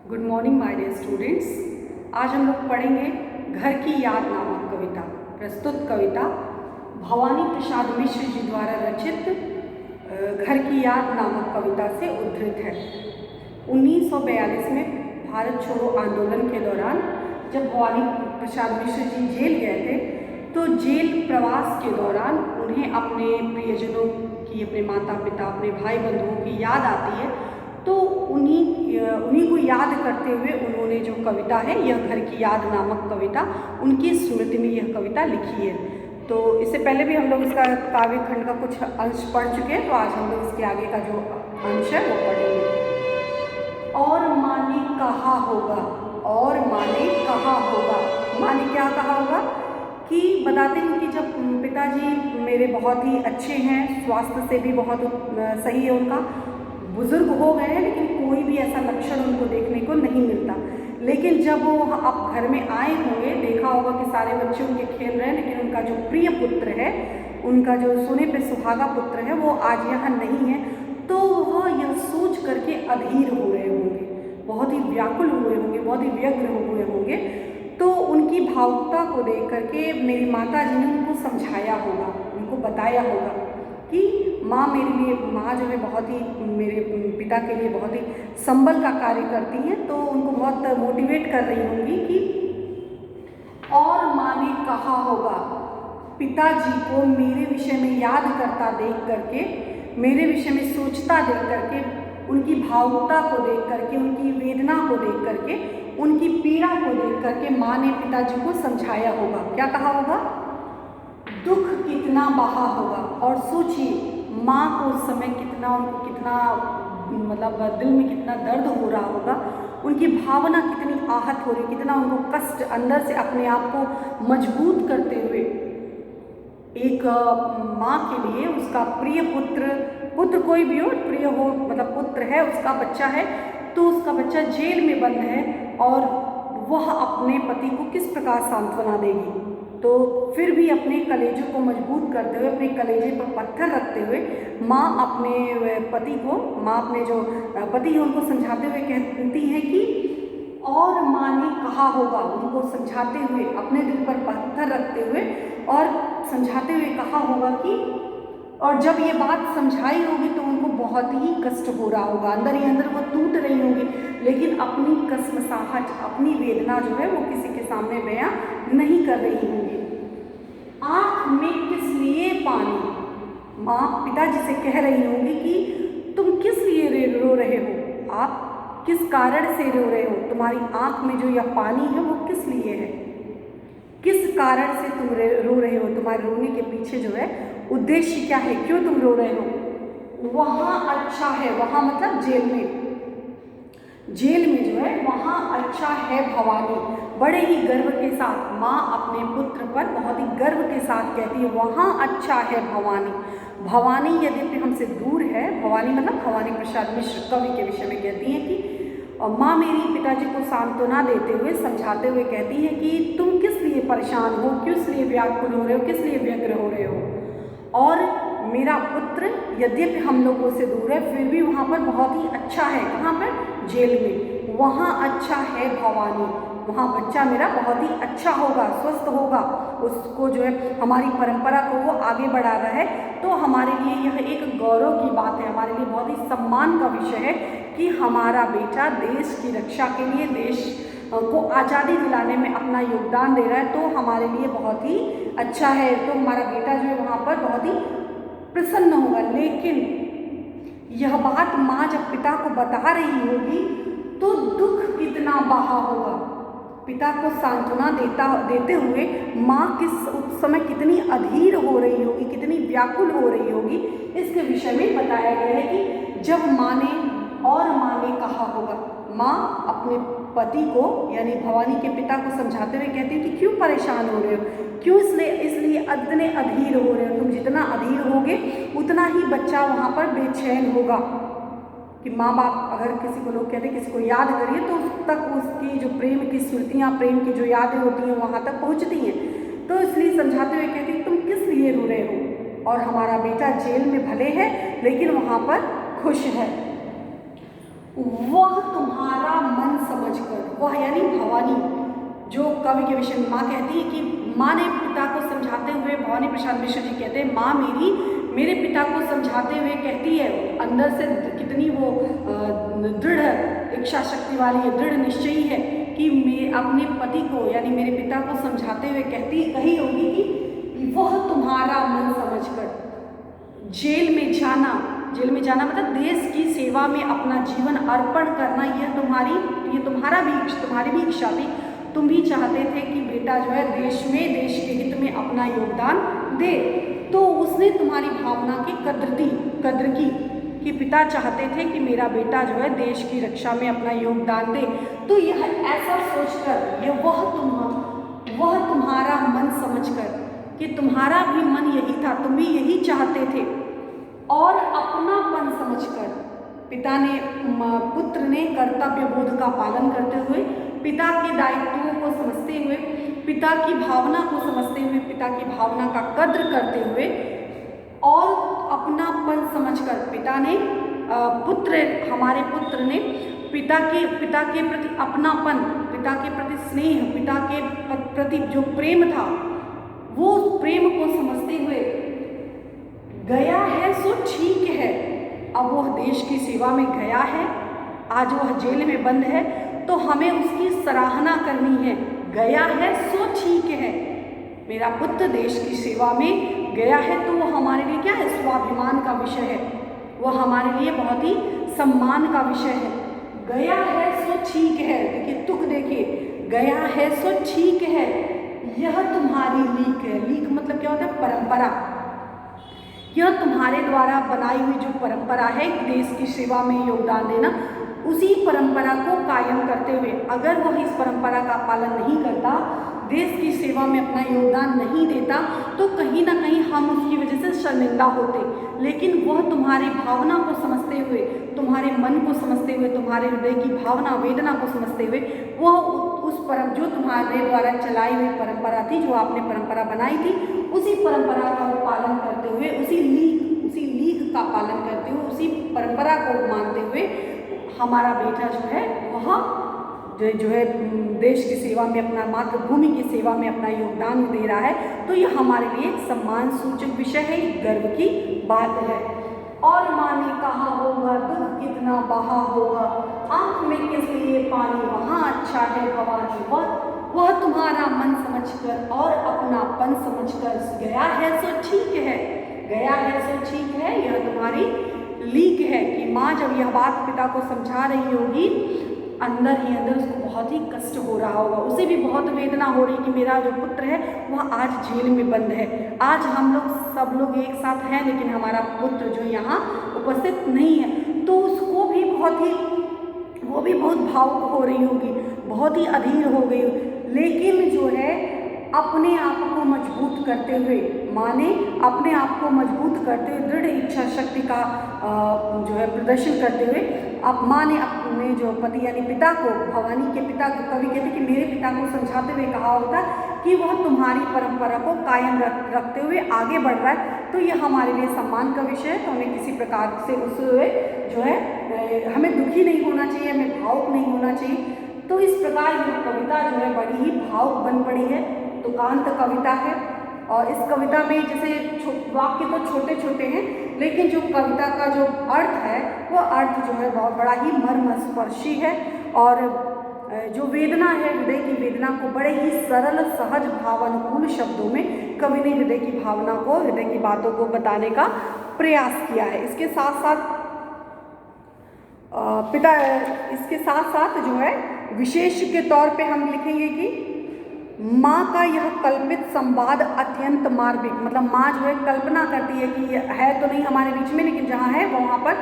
Good morning my dear students. आज हम लोग पढ़ेंगे घर की याद नामक कविता। प्रस्तुत कविता भवानी प्रसाद मिश्र जी द्वारा रचित घर की याद नामक कविता से उद्धृत है। 1942 में भारत छोड़ो आंदोलन के दौरान जब भवानी प्रसाद मिश्र जी जेल गए थे तो जेल प्रवास के दौरान उन्हें अपने प्रियजनों की, अपने माता पिता, अपने भाई बंधुओं की याद आती है। तो उन्हीं को याद करते हुए उन्होंने जो कविता है, यह घर की याद नामक कविता, उनकी स्मृति में यह कविता लिखी है। तो इससे पहले भी हम लोग इसका काव्य खंड का कुछ अंश पढ़ चुके हैं, तो आज हम लोग इसके आगे का जो अंश है वो पढ़ेंगे। और माँ ने कहा होगा, और माँ ने कहा होगा, माँ ने क्या कहा होगा कि बताते हैं कि जब पिताजी मेरे बहुत ही अच्छे हैं, स्वास्थ्य से भी बहुत सही है, उनका बुजुर्ग हो गए हैं, लेकिन कोई भी ऐसा लक्षण उनको देखने को नहीं मिलता। लेकिन जब वो अब घर में आए होंगे, देखा होगा कि सारे बच्चे उनके खेल रहे हैं, लेकिन उनका जो प्रिय पुत्र है, उनका जो सोने पे सुहागा पुत्र है, वो आज यहाँ नहीं है, तो वह यह सोच करके अधीर हो रहे होंगे, बहुत ही व्याकुल हुए होंगे, बहुत ही व्यग्र हुए होंगे। तो उनकी भावुकता को देख करके मेरी माता जी ने उनको समझाया होगा, उनको बताया होगा कि माँ मेरे लिए, माँ जो है बहुत ही मेरे पिता के लिए बहुत ही संबल का कार्य करती हैं। तो उनको बहुत मोटिवेट कर रही होंगी कि और माँ ने कहा होगा, पिताजी को मेरे विषय में याद करता देख करके, मेरे विषय में सोचता देख करके, उनकी भावुकता को देख करके, उनकी वेदना को देख करके, उनकी पीड़ा को देख करके माँ ने पिताजी को समझाया होगा। क्या कहा होगा? दुख कितना बहा होगा। और सोचिए माँ को उस समय कितना, उनको कितना मतलब दिल में कितना दर्द हो रहा होगा, उनकी भावना कितनी आहत हो रही, कितना उनको कष्ट अंदर से अपने आप को मजबूत करते हुए एक माँ के लिए उसका प्रिय पुत्र कोई भी हो, प्रिय हो मतलब पुत्र है, उसका बच्चा है, तो उसका बच्चा जेल में बंद है और वह अपने पति को किस प्रकार सांत्वना देगी। तो फिर भी अपने कलेजे को मजबूत करते हुए, अपने कलेजे पर पत्थर रखते हुए माँ अपने पति को, माँ अपने जो पति है उनको समझाते हुए कहती हैं कि और माँ ने कहा होगा, उनको समझाते हुए, अपने दिल पर पत्थर रखते हुए और समझाते हुए कहा होगा कि, और जब ये बात समझाई होगी तो उनको बहुत ही कष्ट हो रहा होगा, अंदर ही अंदर वो टूट रही होंगी, लेकिन अपनी कसमसाहट, अपनी वेदना जो है वो किसी के सामने बयां नहीं कर रही होंगी। आँख में किस लिए पानी, माँ पिताजी से कह रही होंगी कि तुम किस लिए रो रहे हो, आप किस कारण से रो रहे हो, तुम्हारी आँख में जो यह पानी है वो किस लिए है, किस कारण से तुम रो रहे हो, तुम्हारे रोने के पीछे जो है उद्देश्य क्या है, क्यों तुम रो रहे हो। वहाँ अच्छा है, वहाँ मतलब जेल में जो है वहाँ अच्छा है भवानी, बड़े ही गर्व के साथ माँ अपने पुत्र पर बहुत ही गर्व के साथ कहती है, वहाँ अच्छा है भवानी। भवानी यद्यपि हमसे दूर है, भवानी मतलब भवानी प्रसाद मिश्र कवि के विषय में कहती हैं कि, और माँ मेरी पिताजी को सांत्वना देते हुए, समझाते हुए कहती है कि तुम किस लिए परेशान हो, किस लिए व्याकुल हो रहे हो, किस लिए व्यग्र हो रहे हो। और मेरा पुत्र यद्यपि हम लोगों से दूर है, फिर भी वहाँ पर बहुत ही अच्छा है। कहाँ पर? जेल में। वहाँ अच्छा है भवानी, वहाँ बच्चा मेरा बहुत ही अच्छा होगा, स्वस्थ होगा, उसको जो है हमारी परंपरा को वो आगे बढ़ा रहा है। तो हमारे लिए यह एक गौरव की बात है, हमारे लिए बहुत ही सम्मान का विषय है कि हमारा बेटा देश की रक्षा के लिए, देश को आज़ादी दिलाने में अपना योगदान दे रहा है, तो हमारे लिए बहुत ही अच्छा है। तो हमारा बेटा जो है वहाँ पर बहुत ही प्रसन्न होगा। लेकिन यह बात माँ जब पिता को बता रही होगी तो दुख कितना बहा होगा, पिता को सांत्वना देते हुए माँ उस समय कितनी अधीर हो रही होगी, कितनी व्याकुल हो रही होगी, इसके विषय में बताया गया है कि जब माँ ने, और माँ ने कहा होगा, माँ अपने पति को यानी भवानी के पिता को समझाते हुए कहती है कि क्यों परेशान हो रहे हो, क्यों इसलिए इतने अधीर हो रहे हो, तुम जितना अधीर होगे उतना ही बच्चा वहाँ पर बेचैन होगा। कि माँ बाप अगर किसी को, लोग कहते हैं किसी को याद करिए तो उस तक उसकी जो प्रेम की स्मृतियाँ, प्रेम की जो यादें होती हैं वहाँ तक पहुँचती हैं। तो इसलिए समझाते हुए कहती है तुम किस लिए रो रहे हो, और हमारा बेटा जेल में भले है लेकिन वहाँ पर खुश है, वह तुम्हारा मन समझ कवि के विषय में माँ कहती है कि माँ ने पिता को समझाते हुए, भवानी प्रसाद मिश्र जी कहते हैं, माँ मेरे पिता को समझाते हुए कहती है, अंदर से कितनी वो दृढ़ इच्छा शक्ति वाली है, दृढ़ निश्चयी है कि मैं अपने पति को यानी मेरे पिता को समझाते हुए कही होगी कि वह तुम्हारा मन समझकर जेल में जाना मतलब देश की सेवा में अपना जीवन अर्पण करना, ये तुम्हारी भी इच्छा थी। तुम भी चाहते थे कि बेटा जो है देश के हित में अपना योगदान दे, तो उसने तुम्हारी भावना की कद्र की कि पिता चाहते थे कि मेरा बेटा जो है देश की रक्षा में अपना योगदान दे। तो यह ऐसा सोचकर वह तुम्हारा मन समझकर कि तुम्हारा भी मन यही था, तुम भी यही चाहते थे, और अपनापन समझकर पुत्र ने कर्तव्य बोध का पालन करते हुए, पिता के दायित्वों को समझते हुए, पिता की भावना को समझते हुए, पिता की भावना का कद्र करते हुए और अपनापन समझकर हमारे पुत्र ने पिता के प्रति अपनापन, पिता के प्रति स्नेह, पिता के प्रति जो प्रेम था वो प्रेम को समझते हुए गया है सो ठीक है। अब वह देश की सेवा में गया है, आज वह जेल में बंद है, तो हमें उसकी सराहना करनी है। गया है सो ठीक है, मेरा पुत्र देश की सेवा में गया है, तो वो हमारे लिए क्या है, स्वाभिमान का विषय है, वह हमारे लिए बहुत ही सम्मान का विषय है। गया है सो ठीक है, देखिए तुक देखिए, गया है सो ठीक है, यह तुम्हारी लीक है। लीक मतलब क्या होता है, परंपरा। यह तुम्हारे द्वारा बनाई हुई जो परंपरा है देश की सेवा में योगदान देना, उसी परंपरा को कायम करते हुए, अगर वह इस परंपरा का पालन नहीं करता, देश की सेवा में अपना योगदान नहीं देता, तो कहीं ना कहीं हम उसकी वजह से शर्मिंदा होते। लेकिन वह तुम्हारी भावना को समझते हुए, तुम्हारे मन को समझते हुए, तुम्हारे हृदय की भावना वेदना को समझते हुए, वह जो तुम्हारे द्वारा चलाई हुई परंपरा थी, जो आपने परंपरा बनाई थी, उसी परंपरा का पालन करते हुए, उसी लीक का पालन करते हुए, उसी परंपरा को मानते हुए हमारा बेटा जो है वह जो है देश की सेवा में अपना, मातृभूमि की सेवा में अपना योगदान दे रहा है। तो यह हमारे लिए एक सम्मान सूचक विषय है, गर्व की बात है। और माँ ने कहा होगा दूध कितना बहा होगा, आँख में किस लिए पानी, वहाँ अच्छा है भवानी, वह तुम्हारा मन समझकर और अपनापन समझकर गया है सो ठीक है, गया है सो ठीक है, यह तुम्हारी लीक है। कि माँ जब यह बात पिता को समझा रही होगी, अंदर ही अंदर उसको बहुत ही कष्ट हो रहा होगा, उसे भी बहुत वेदना हो रही कि मेरा जो पुत्र है वह आज जेल में बंद है, आज हम लोग सब लोग एक साथ हैं, लेकिन हमारा पुत्र जो यहाँ उपस्थित नहीं है। तो उसको भी वो भी बहुत भावुक हो रही होगी, बहुत ही अधीर हो गई, लेकिन जो है अपने आप को मजबूत करते हुए, माँ ने अपने आप को मजबूत करते हुए, दृढ़ इच्छा शक्ति का जो है प्रदर्शन करते हुए, अब माँ ने अपने जो पति यानी पिता को, भवानी के पिता को, कवि कहते कि मेरे पिता को समझाते हुए कहा होता कि वह तुम्हारी परंपरा को कायम रखते हुए आगे बढ़ रहा है, तो यह हमारे लिए सम्मान का विषय है। तो हमें किसी प्रकार से उस जो है हमें दुखी नहीं होना चाहिए, हमें भावुक नहीं होना चाहिए। तो इस प्रकार यह कविता जो है बड़ी ही भावुक बन पड़ी है, तुकांत कविता है। और इस कविता में जैसे वाक्य तो छोटे छोटे हैं, लेकिन जो कविता का जो अर्थ है वो अर्थ जो है बहुत बड़ा ही मर्मस्पर्शी है, और जो वेदना है, हृदय की वेदना को बड़े ही सरल, सहज, भावानुकूल शब्दों में कवि ने हृदय की भावना को, हृदय की बातों को बताने का प्रयास किया है। इसके साथ साथ जो है विशेष के तौर पे हम लिखेंगे कि माँ का यह कल्पित संवाद अत्यंत मार्मिक, मतलब माँ जो है कल्पना करती है कि यह है तो नहीं हमारे बीच में, लेकिन जहाँ है वहाँ पर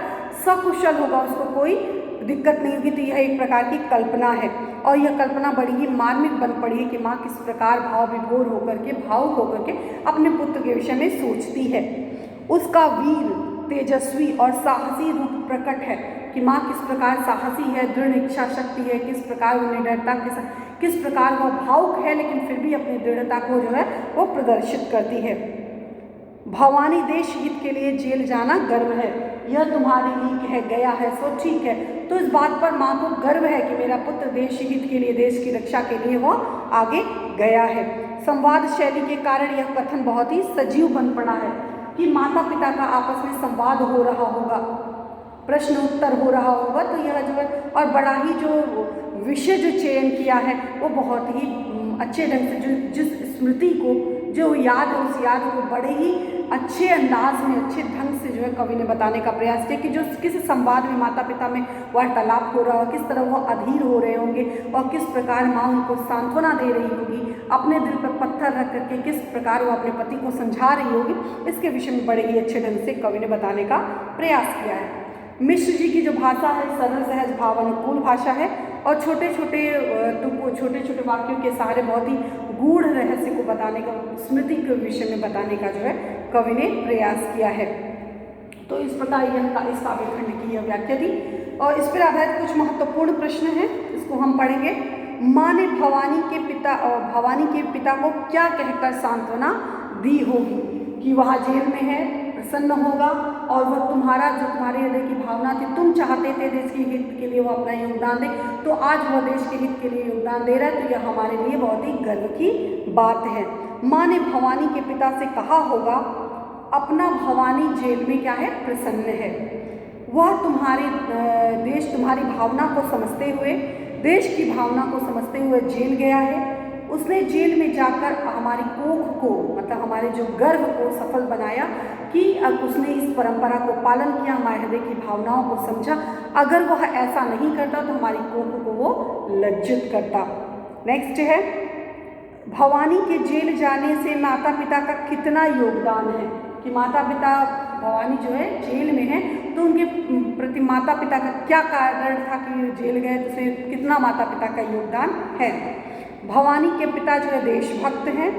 सकुशल होगा, उसको कोई दिक्कत नहीं होगी। तो यह एक प्रकार की कल्पना है, और यह कल्पना बड़ी ही मार्मिक बन पड़ी है कि माँ किस प्रकार भाव विभोर होकर के, भावुक होकर के अपने पुत्र के विषय में सोचती है। उसका वीर, तेजस्वी और साहसी रूप प्रकट है कि माँ किस प्रकार साहसी है, दृढ़ इच्छा शक्ति है, किस प्रकार वो निडरता किस प्रकार वह भावुक है, लेकिन फिर भी अपनी दृढ़ता को जो है वो प्रदर्शित करती है। भवानी देश हित के लिए जेल जाना गर्व है। यह तुम्हारी लीक है, गया है सो ठीक है। तो इस बात पर माँ को गर्व है कि मेरा पुत्र देश हित के लिए, देश की रक्षा के लिए वह आगे गया है। संवाद शैली के कारण यह कथन बहुत ही सजीव बन पड़ा है कि माता पिता का आपस में संवाद हो रहा होगा, प्रश्न उत्तर हो रहा होगा। तो यह जो है, और बड़ा ही जो विषय जो चयन किया है वो बहुत ही अच्छे ढंग से, जिस स्मृति को जो याद है उस याद को बड़े ही अच्छे अंदाज में, अच्छे ढंग से जो है कवि ने बताने का प्रयास किया कि जो किस संवाद में माता पिता में वार्तालाप हो रहा हो, किस तरह वो अधीर हो रहे होंगे और किस प्रकार माँ उनको सांत्वना दे रही होगी, अपने दिल पर पत्थर रख करके किस प्रकार वो अपने पति को समझा रही होगी, इसके विषय में बड़े ही अच्छे ढंग से कवि ने बताने का प्रयास किया है। मिश्र जी की जो भाषा है सरल सहज भावानुकूल भाषा है और छोटे छोटे वाक्यों के सहारे बहुत ही गूढ़ रहस्य को बताने का, स्मृति के विषय में बताने का जो है कवि ने प्रयास किया है। तो इस प्रकार यह इस काव्यखंड की यह व्याख्या थी और इस पर आधारित कुछ महत्वपूर्ण प्रश्न हैं, इसको हम पढ़ेंगे। माँ ने भवानी के पिता को क्या कहकर सांत्वना दी होगी कि वह जेल में है, प्रसन्न होगा और वह तुम्हारे हृदय की भावना थी, तुम चाहते थे देश के हित के लिए वो अपना योगदान दे, तो आज वह देश के हित के लिए योगदान दे रहा है, तो यह हमारे लिए बहुत ही गर्व की बात है। माँ ने भवानी के पिता से कहा होगा, अपना भवानी जेल में क्या है, प्रसन्न है। वह देश तुम्हारी भावना को समझते हुए, देश की भावना को समझते हुए जेल गया है। उसने जेल में जाकर हमारी कोख को, मतलब हमारे जो गर्व को सफल बनाया कि उसने इस परंपरा को पालन किया, हमारे हृदय की भावनाओं को समझा। अगर वह ऐसा नहीं करता तो हमारी कोख को वो लज्जित करता। नेक्स्ट है, भवानी के जेल जाने से माता पिता का कितना योगदान है कि माता पिता, भवानी जो है जेल में है तो उनके प्रति माता पिता का क्या कारण था कि जेल गए, तो उसे कितना माता पिता का योगदान है। भवानी के पिता जो है देशभक्त हैं,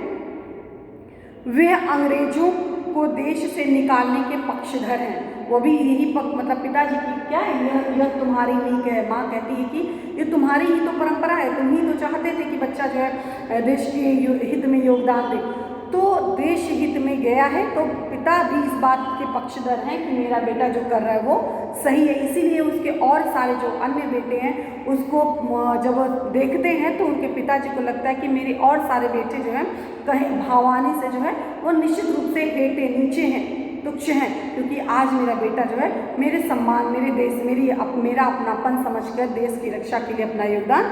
वे अंग्रेजों को देश से निकालने के पक्षधर हैं। वो भी यही मतलब पिताजी की क्या है, यह तुम्हारी लीक है। माँ कहती है कि ये तुम्हारी ही तो परंपरा है, तुम ही तो चाहते थे कि बच्चा जो है देश के हित में योगदान दे, तो देश हित में गया है, तो पिता भी इस बात के पक्षधर हैं कि मेरा बेटा जो कर रहा है वो सही है। इसीलिए उसके और सारे जो अन्य बेटे हैं उसको जब वो देखते हैं तो उनके पिताजी को लगता है कि मेरे और सारे बेटे जो हैं कहीं भवानी से जो है वो निश्चित रूप से हेटे नीचे हैं, तुच्छ हैं, क्योंकि आज मेरा बेटा जो है मेरे सम्मान, मेरे देश, मेरा अपनापन समझकर देश की रक्षा के लिए अपना योगदान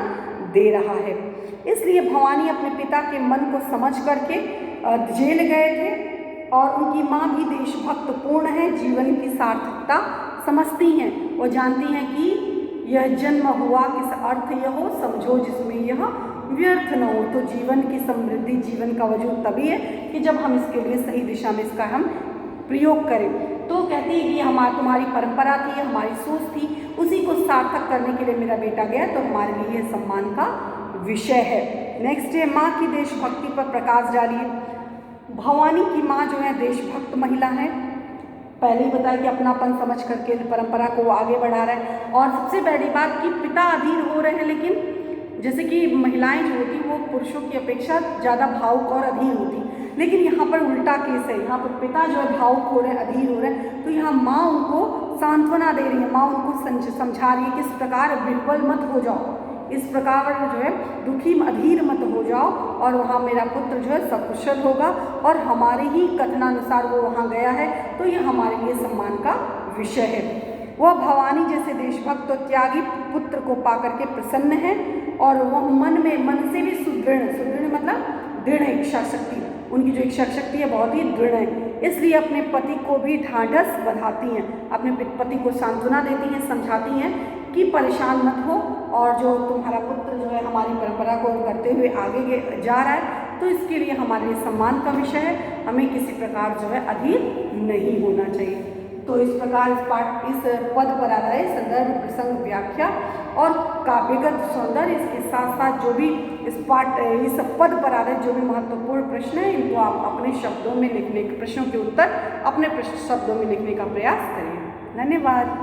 दे रहा है। इसलिए भवानी अपने पिता के मन को समझ करके जेल गए थे और उनकी माँ भी देशभक्त पूर्ण है, जीवन की सार्थकता समझती हैं। वो जानती हैं कि यह जन्म हुआ किस अर्थ यह हो, समझो जिसमें यह व्यर्थ न हो। तो जीवन की समृद्धि, जीवन का वजूद तभी है कि जब हम इसके लिए सही दिशा में इसका हम प्रयोग करें। तो कहती है कि तुम्हारी परंपरा थी, हमारी सोच थी, उसी को सार्थक करने के लिए मेरा बेटा गया, तो हमारे लिए यह सम्मान का विषय है। नेक्स्ट है, माँ की देशभक्ति पर प्रकाश डालिए। भवानी की माँ जो है देशभक्त महिला है, पहले ही बताया कि अपनापन समझ करके परंपरा को आगे बढ़ा रहा है। और सबसे बड़ी बात कि पिता अधीर हो रहे हैं, लेकिन जैसे कि महिलाएं जो होती वो पुरुषों की अपेक्षा ज़्यादा भावुक और अधीर होती, लेकिन यहाँ पर उल्टा केस है। यहाँ पर पिता जो है भावुक हो रहे हैं, अधीर हो रहे हैं, तो यहाँ माँ उनको सांत्वना दे रही है, माँ उनको समझा रही है कि इस प्रकार विह्वल मत हो जाओ, इस प्रकार जो है दुखी अधीर मत हो जाओ, और वहाँ मेरा पुत्र जो है सकुशल होगा और हमारे ही कथनानुसार वो वहाँ गया है, तो ये हमारे लिए सम्मान का विषय है। वह भवानी जैसे देशभक्त और त्यागी पुत्र को पाकर के प्रसन्न है और वह मन से भी सुदृढ़ मतलब दृढ़ इच्छा शक्ति, उनकी जो इच्छा शक्ति है बहुत ही दृढ़ है। इसलिए अपने पति को भी ढांढस बंधाती हैं, अपने पति को सांत्वना देती हैं, समझाती हैं कि परेशान मत हो, और जो तुम्हारा पुत्र जो है हमारी परंपरा को करते हुए आगे जा रहा है, तो इसके लिए हमारे लिए सम्मान का विषय है, हमें किसी प्रकार जो है अधीर नहीं होना चाहिए। तो इस प्रकार इस पद पर आधारित संदर्भ, प्रसंग, व्याख्या और काव्यगत सौंदर्य, इसके साथ साथ जो भी इस पद पर आधारित जो भी महत्वपूर्ण प्रश्न है, इनको आप अपने शब्दों में लिखने के, प्रश्नों के उत्तर अपने शब्दों में लिखने का प्रयास करिए। धन्यवाद।